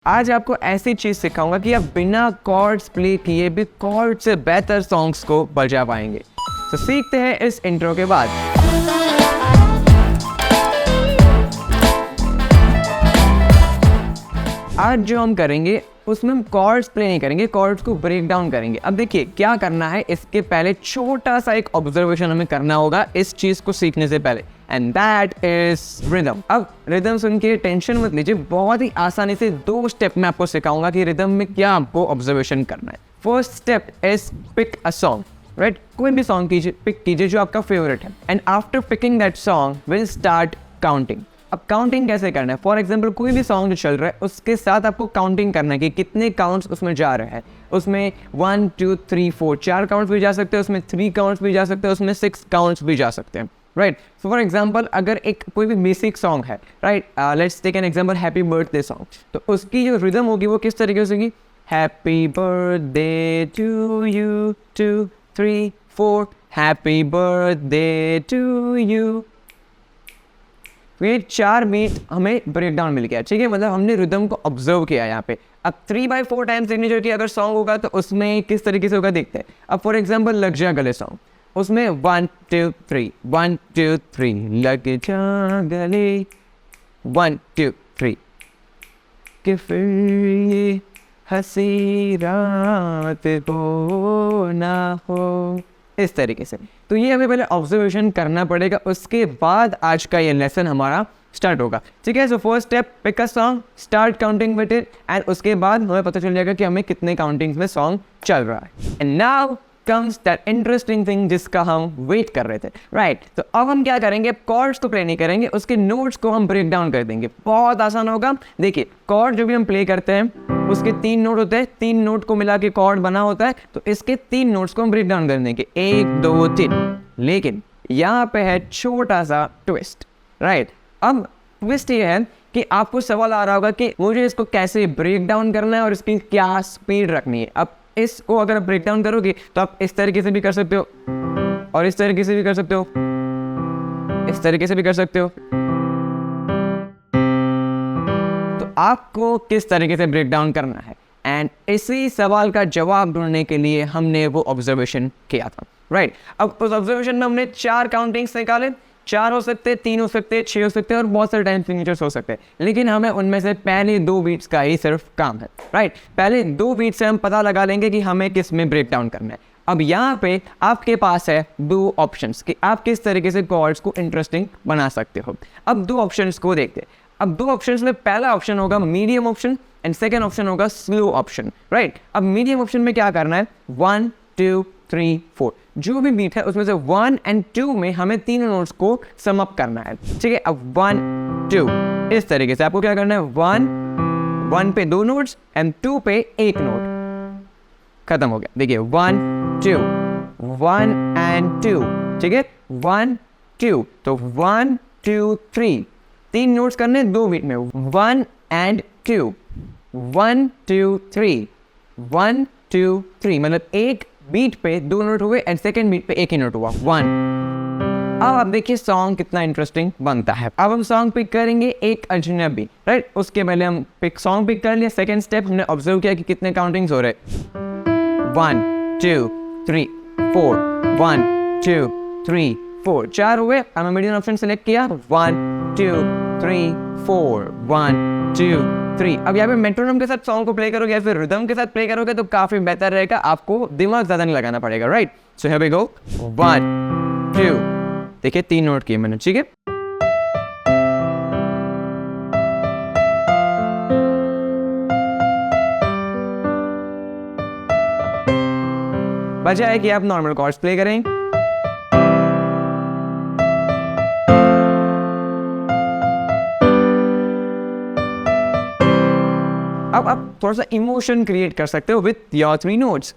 आज आपको ऐसी चीज सिखाऊंगा कि आप बिना कॉर्ड्स प्ले किए भी कॉर्ड से बेहतर सॉन्ग्स को बजा पाएंगे। तो सीखते हैं इस इंट्रो के बाद। आज जो हम करेंगे उसमें हम कॉर्ड्स प्ले नहीं करेंगे, कॉर्ड्स को ब्रेक डाउन करेंगे। अब देखिए क्या करना है, इसके पहले छोटा सा एक ऑब्जर्वेशन हमें करना होगा इस चीज को सीखने से पहले, एंड दैट इज रिदम। अब रिदम सुन के टेंशन मत लीजिए, बहुत ही आसानी से 2 स्टेप में आपको सिखाऊंगा कि रिदम में क्या आपको ऑब्जर्वेशन करना है। First step is pick a song, right? कोई भी सॉन्ग कीजिए, पिक कीजिए जो आपका फेवरेट है, and after picking that song will start counting. अब काउंटिंग कैसे करना है? फॉर एग्जाम्पल कोई भी सॉन्ग जो चल रहा है उसके साथ आपको काउंटिंग करना है कि कितने काउंट्स उसमें जा रहे हैं। उसमें 1 2 3 4 4 काउंट्स भी जा सकते हैं, उसमें 3 काउंट्स भी जा सकते हैं, उसमें 6 काउंट्स भी जा सकते हैं, राइट? सो फॉर एग्जाम्पल अगर एक कोई भी बेसिक सॉन्ग है, right, let's take an example happy birthday song, तो उसकी जो रिदम होगी वो किस तरीके से होगी? Happy birthday to you 2 3 4 happy birthday to you. ये 4 बीट हमें ब्रेक डाउन मिल गया, ठीक है? मतलब हमने रिदम को ऑब्जर्व किया यहाँ पे। अब 3/4 टाइम सिग्नेचर की अगर सॉन्ग होगा तो उसमें किस तरीके से होगा देखते हैं। अब फॉर एग्जाम्पल लग जा गले सॉन्ग, उसमें 1 2 3 1 2 3 लग जा गले 1 2 3 कि फिर ये हंसी रात हो ना हो, इस तरीके से। तो ये हमें पहले ऑब्जर्वेशन करना पड़ेगा, उसके बाद आज का ये लेसन हमारा स्टार्ट होगा, ठीक है? So first step, pick a song, start counting with it, and उसके बाद हमें पता चल जाएगा कि हमें कितने काउंटिंग्स में सॉन्ग चल रहा है। And now comes that interesting thing जिसका हम वेट कर रहे थे, राइट? तो अब हम क्या करेंगे, कॉर्ड्स को प्ले नहीं करेंगे, उसके नोट्स को हम ब्रेक डाउन कर देंगे। बहुत आसान होगा। देखिए कॉर्ड जो भी हम प्ले करते हैं उसके 3 नोट होते हैं, 3 नोट को मिला के कॉर्ड बना होता है, तो इसके 3 नोट्स को हम ब्रेक डाउन कर देंगे, 1 2 3। लेकिन यहाँ पे है छोटा सा ट्विस्ट, राइट? अब ट्विस्ट ये है कि आपको सवाल आ रहा होगा कि मुझे इसको कैसे ब्रेक डाउन करना है और इसकी क्या स्पीड रखनी है। अब इसको अगर आप ब्रेक डाउन करोगे तो आप इस तरीके से भी कर सकते हो, और इस तरीके से भी कर सकते हो, इस तरीके से भी कर सकते हो। तो आपको किस तरीके से ब्रेक डाउन करना है, एंड इसी सवाल का जवाब ढूंढने के लिए हमने वो ऑब्जर्वेशन किया था, राइट? अब उस ऑब्जर्वेशन में हमने 4 काउंटिंग्स निकाले। 4 हो सकते, 3 हो सकते, 6 हो सकते और बहुत सारे टाइम सिग्नेचर्स हो सकते हैं, लेकिन हमें उनमें से पहले 2 बीट्स का ही सिर्फ काम है, राइट? पहले 2 बीट से हम पता लगा लेंगे कि हमें किस में ब्रेक डाउन करना है। अब यहाँ पे आपके पास है 2 ऑप्शंस कि आप किस तरीके से कॉर्ड्स को इंटरेस्टिंग बना सकते हो। अब 2 ऑप्शंस को देखते हैं। अब 2 ऑप्शंस में पहला ऑप्शन होगा medium option and second option होगा स्लो ऑप्शन, राइट? अब मीडियम ऑप्शन में क्या करना है, 1 2 3 4 जो भी बीट है उसमें से 1 और 2 में हमें 3 नोट्स को सम अप करना है, ठीक है? अब 1 2 इस तरीके से आपको क्या करना है, 1 पे 2 नोट्स एंड 2 पे 1 नोट, खत्म हो गया। देखिए 1 2 1 और 2, ठीक है? 1 2, तो 1 2 3 3 नोट्स करने 2 बीट में, 1 और 2 1 2 3 1 2 3, मतलब एक बीट पे 2 नोट हुए एंड सेकेंड बीट पे 1 ही नोट हुआ, 1। अब आप देखिए सॉन्ग कितना इंटरेस्टिंग बनता है। अब हम सॉन्ग पिक करेंगे एक अजनबी, राइट? उसके पहले हम सॉन्ग पिक कर लिया। सेकेंड स्टेप हमने ऑब्जर्व किया कि कितने काउंटिंग्स हो रहे, 1 2 3 4 1 2 3 4 4 हुए। अब मैं मीडियम ऑप्शन सेलेक्ट किया, 1 2 3 4 1 2 3। अब यहाँ पे मेट्रोनोम के साथ सॉन्ग को प्ले करोगे या फिर रिदम के साथ प्ले करोगे तो काफी बेहतर रहेगा, आपको दिमाग ज्यादा नहीं लगाना पड़ेगा, right? So here we go, 1 2, देखिए 3 नोट किए मैंने, ठीक है? बचा है कि आप नॉर्मल कॉर्ड्स प्ले करें। अब आप थोड़ा सा इमोशन क्रिएट कर सकते हो with your 3 notes.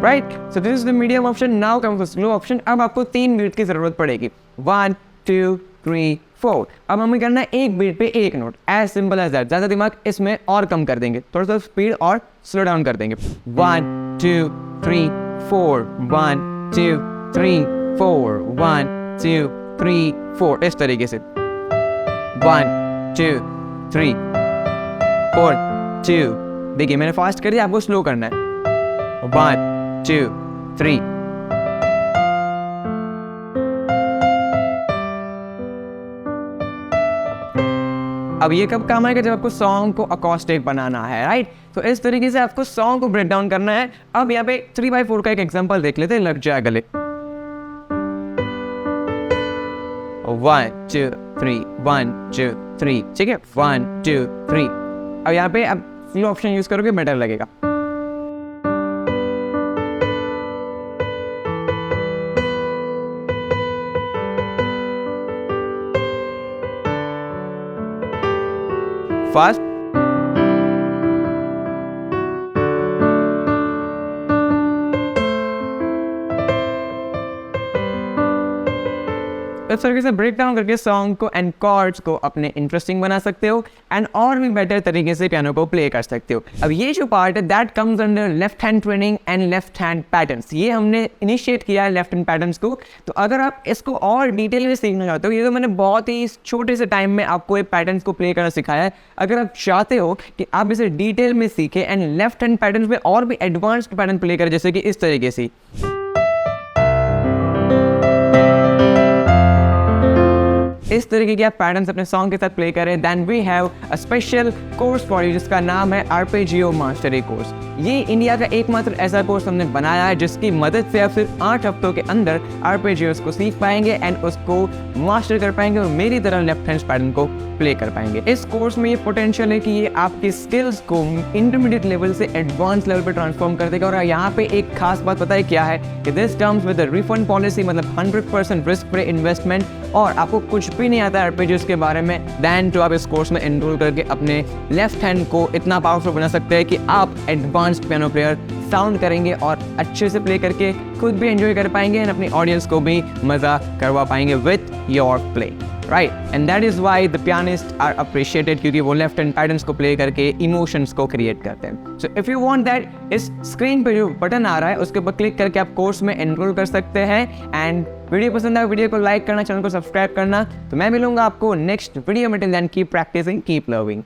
Right, so this is the medium option. Now comes the slow option. अब आपको 3 बीट की जरूरत पड़ेगी, 1 2 3 4। अब हमें करना है एक बीट पे 1 note, as simple as that. ज्यादा दिमाग इसमें और कम कर देंगे, थोड़ा सा स्पीड और स्लो डाउन कर देंगे। 1 2 3 4 1 2 3 4, 1 2 3 4, इस तरीके से 1 2 3 4 2। देखिए मैंने फास्ट कर दिया, आपको स्लो करना है। 1 2 3। अब ये कब काम आएगा? जब आपको सॉन्ग को अकॉस्टिक बनाना है, राइट? तो इस तरीके से आपको सॉन्ग को ब्रेक डाउन करना है। अब यहाँ पे 3/4 का एक एग्जांपल देख लेते हैं, लग जाए गले। 1 2 3 1 2 3, ठीक है? 1 2 3। अब यहाँ पे अब ये ऑप्शन यूज करोगे बेटर लगेगा। फास्ट। इस तरीके से ब्रेक डाउन करके सॉन्ग को एंड कॉर्ड्स को अपने इंटरेस्टिंग बना सकते हो एंड और भी बेटर तरीके से पियानो को प्ले कर सकते हो। अब ये जो पार्ट है that comes under left hand training and left hand patterns. ये हमने इनिशिएट किया है लेफ्ट हैंड पैटर्न्स को। तो अगर आप इसको और डिटेल में सीखना चाहते हो, ये तो मैंने बहुत ही छोटे से टाइम में आपको ये पैटर्न्स को प्ले करना सिखाया है। अगर आप चाहते हो कि आप इसे डिटेल में सीखें एंड लेफ्ट हैंड पैटर्न्स में और भी एडवांस्ड पैटर्न प्ले करें, जैसे कि इस तरीके से, इस तरीके के आप पैटर्न्स अपने सॉन्ग के साथ प्ले करें, then we have a special course for you जिसका नाम है आर्पेजियो मास्टरी कोर्स। ये इंडिया का एकमात्र ऐसा कोर्स हमने बनाया है जिसकी मदद से आप सिर्फ 8 हफ्तों के अंदर आर्पेजियोस को सीख पाएंगे एंड उसको मास्टर कर पाएंगे और मेरी तरह लेफ्ट हैंड पैटर्न को प्ले कर पाएंगे। इस कोर्स में ये पोटेंशियल है कि ये आपकी स्किल्स को इंटरमीडिएट लेवल से एडवांस लेवल पे ट्रांसफॉर्म कर देगा। और यहाँ पे एक खास बात पता है क्या है कि this terms with refund policy, मतलब 100% रिस्क फ्री इन्वेस्टमेंट। और आपको कुछ भी नहीं आता है आर्पेजियोस के बारे में, देन तो आप इस कोर्स में एनरोल करके अपने लेफ्ट हैंड को इतना पावरफुल बना सकते हैं कि आप एडवांस्ड पियानो प्लेयर साउंड करेंगे और अच्छे से प्ले करके खुद भी एंजॉय कर पाएंगे एंड अपनी ऑडियंस को भी मजा करवा पाएंगे with your play, right? And that is why the pianist are appreciated, क्योंकि वो लेफ्ट हैंड पैटर्न्स को प्ले करके इमोशंस को क्रिएट करते हैं। So if you want that, इस स्क्रीन पे जो बटन आ रहा है उसके ऊपर क्लिक करके आप कोर्स में एनरोल कर सकते हैं। एंड वीडियो पसंद आए वीडियो को लाइक करना, चैनल को सब्सक्राइब करना। तो मैं मिलूंगा आपको नेक्स्ट वीडियो में। Till then keep practicing, keep learning.